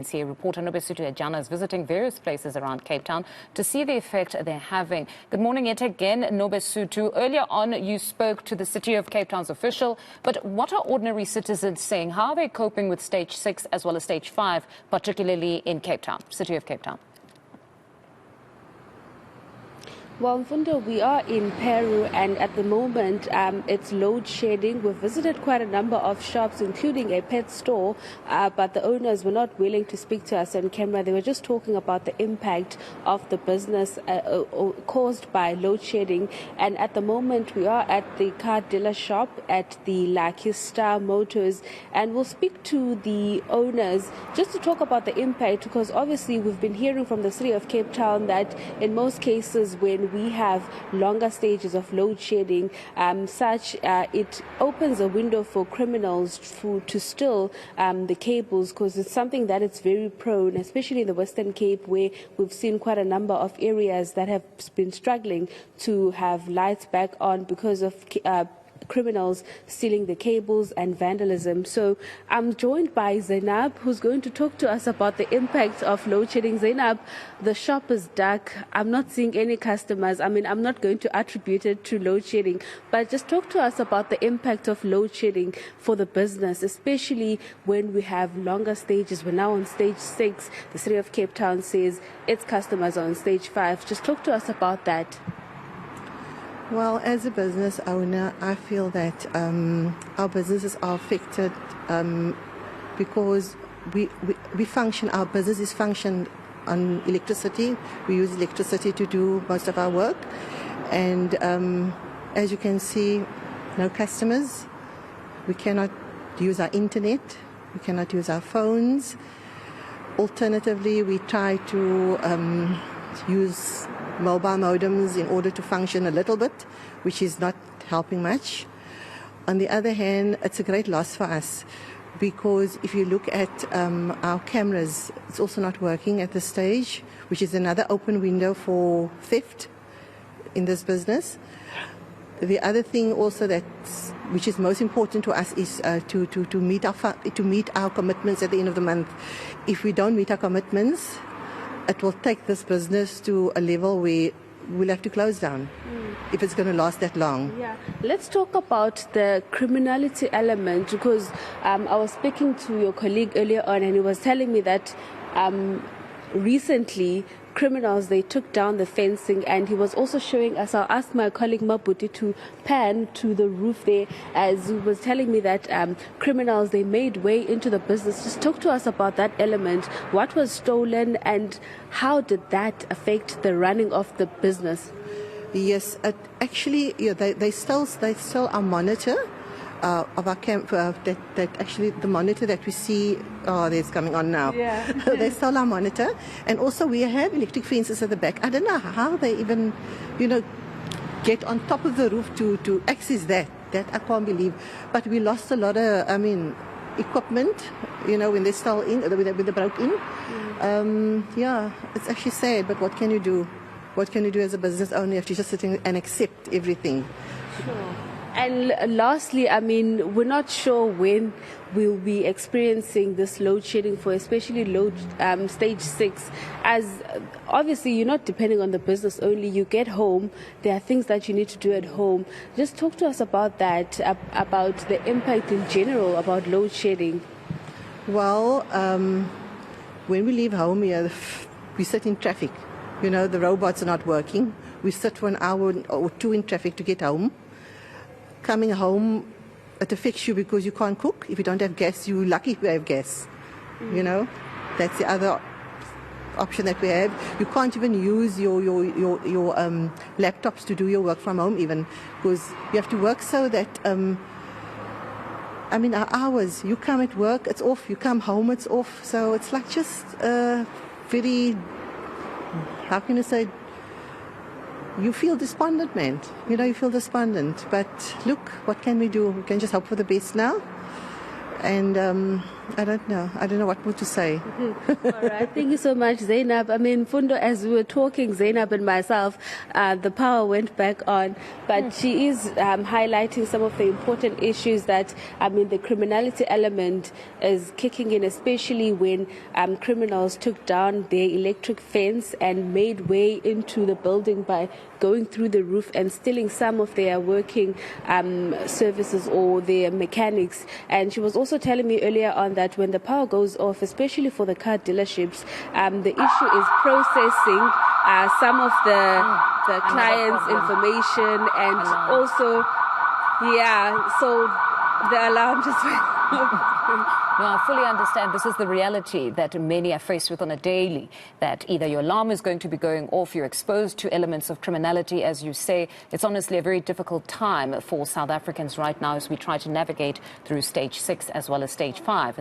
eNCA reporter Nobesuthu Hejana is visiting various places around Cape Town to see the effect they're having. Good morning yet again, Nobesuthu. Earlier on, you spoke to the City of Cape Town's official, but what are ordinary citizens saying? How are they coping with stage 6 as well as stage 5, particularly in Cape Town, City of Cape Town? Well, Mfundo, we are in Peru, and at the moment it's load shedding. We've visited quite a number of shops, including a pet store, but the owners were not willing to speak to us on camera. They were just talking about the impact of the business caused by load shedding. And at the moment, we are at the car dealer shop at the Lucky Star Motors, and we'll speak to the owners just to talk about the impact, because obviously we've been hearing from the City of Cape Town that in most cases when we have longer stages of load shedding, it opens a window for criminals to steal the cables, because it's something that it's very prone, especially in the Western Cape, where we've seen quite a number of areas that have been struggling to have lights back on because of criminals stealing the cables and vandalism. So I'm joined by Zainab, who's going to talk to us about the impact of load shedding. Zainab, the shop is dark. I'm not seeing any customers. I mean, I'm not going to attribute it to load shedding, but just talk to us about the impact of load shedding for the business, especially when we have longer stages. We're now on stage 6. The City of Cape Town says its customers are on stage 5. Just talk to us about that. Well, as a business owner, I feel that our businesses are affected because we function, our business is functioned on electricity. We use electricity to do most of our work. And as you can see, no customers. We cannot use our internet. We cannot use our phones. Alternatively, we try to use mobile modems in order to function a little bit, which is not helping much. On the other hand, it's a great loss for us, because if you look at our cameras, it's also not working at this stage, which is another open window for theft in this business. The other thing also which is most important to us is to meet our commitments at the end of the month. If we don't meet our commitments, it will take this business to a level where we'll have to close down if it's going to last that long. Yeah, let's talk about the criminality element, because I was speaking to your colleague earlier on, and he was telling me that recently criminals, they took down the fencing, and he was also showing us, I'll ask my colleague Mabuti to pan to the roof there, as he was telling me that criminals, they made way into the business. Just talk to us about that element. What was stolen and how did that affect the running of the business? Yes, actually, yeah, they stole our monitor of our camp. That actually the monitor that we see. Oh, there's coming on now. Yeah. They stole our monitor, and also we have electric fences at the back. I don't know how they even, get on top of the roof to access that. That I can't believe. But we lost a lot of, equipment. When they stole in, when they broke in. Yeah, it's actually sad. But what can you do? What can you do as a business owner? You have to just sit and accept everything. Sure. And lastly, we're not sure when we'll be experiencing this load shedding for especially stage 6, as obviously you're not depending on the business only. You get home, there are things that you need to do at home. Just talk to us about that, about the impact in general about load shedding. Well, when we leave home, we sit in traffic. The robots are not working. We sit for an hour or two in traffic to get home. Coming home, it affects you because you can't cook. If you don't have gas, you're lucky if you have gas. That's the other option that we have. You can't even use your laptops to do your work from home, even, because you have to work so that our hours. You come at work, it's off. You come home, it's off. So it's like just very, how can I say? You feel despondent, man. You feel despondent. But look, what can we do? We can just hope for the best now. And I don't know. I don't know what more to say. All right. Thank you so much, Zainab. I mean, Fundo, as we were talking, Zainab and myself, the power went back on. But she is highlighting some of the important issues that, the criminality element is kicking in, especially when criminals took down their electric fence and made way into the building by going through the roof and stealing some of their working services or their mechanics. And she was also telling me earlier on that when the power goes off, especially for the car dealerships, the issue is processing some of the clients' information, and also, so the alarm just went off. No, I fully understand. This is the reality that many are faced with on a daily, that either your alarm is going to be going off, you're exposed to elements of criminality, as you say. It's honestly a very difficult time for South Africans right now as we try to navigate through stage 6 as well as stage 5.